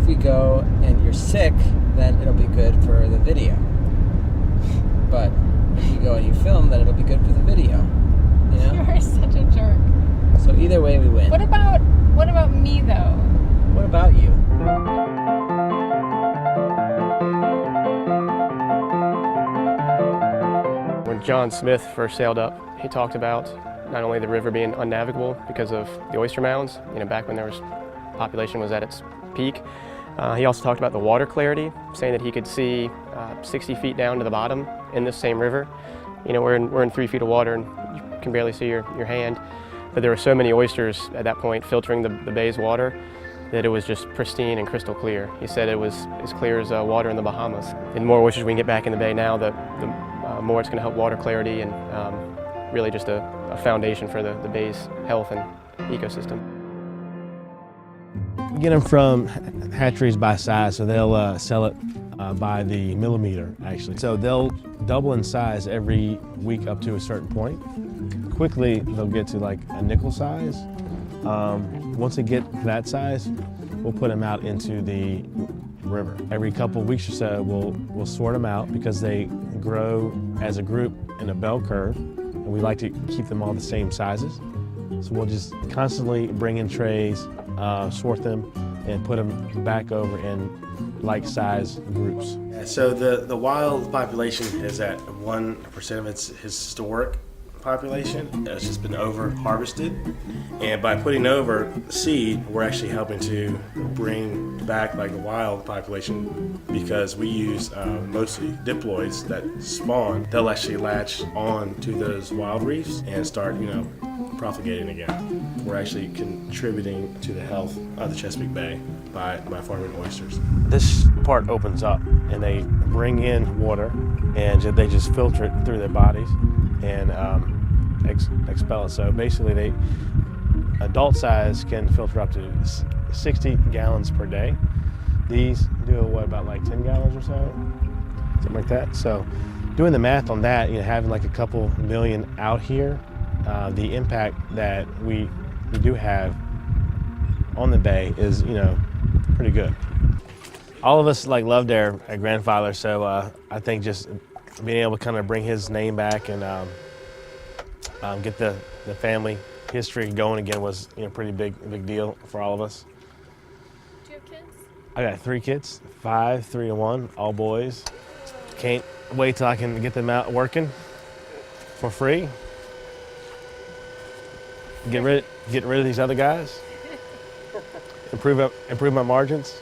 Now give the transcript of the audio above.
we go and you're sick, then it'll be good for the video. But if you go and you film, then it'll be good for the video. You know? You are such a jerk. So either way, we win. What about me though? What about you? When John Smith first sailed up, he talked about not only the river being unnavigable because of the oyster mounds, back when population was at its peak. He also talked about the water clarity, saying that he could see 60 feet down to the bottom in this same river. We're in 3 feet of water and you can barely see your hand. But there were so many oysters at that point filtering the bay's water that it was just pristine and crystal clear. He said it was as clear as water in the Bahamas. And the more oysters we can get back in the bay now, the more it's going to help water clarity and really just a foundation for the bay's health and ecosystem. We get them from hatcheries by size, so they'll sell it by the millimeter, actually. So they'll double in size every week up to a certain point. Quickly, they'll get to like a nickel size. Once they get that size, we'll put them out into the river. Every couple of weeks or so, we'll sort them out because they grow as a group in a bell curve, and we like to keep them all the same sizes. So we'll just constantly bring in trays, sort them, and put them back over in like-size groups. So the wild population is at 1% of its historic population. It's just been over-harvested. And by putting over seed, we're actually helping to bring back like the wild population because we use mostly diploids that spawn. They'll actually latch on to those wild reefs and start, propagating again. We're actually contributing to the health of the Chesapeake Bay by farming oysters. This part opens up and they bring in water and they just filter it through their bodies and expel it. So basically adult size can filter up to 60 gallons per day. These do about like 10 gallons or so, something like that. So doing the math on that, having like a couple million out here, the impact that we do have on the bay is, pretty good. All of us loved our grandfather, so I think just being able to kind of bring his name back and get the family history going again was pretty big deal for all of us. Do you have kids? I got 3 kids, 5, 3, and 1, all boys. Can't wait till I can get them out working for free. Get rid of these other guys. Improve my margins.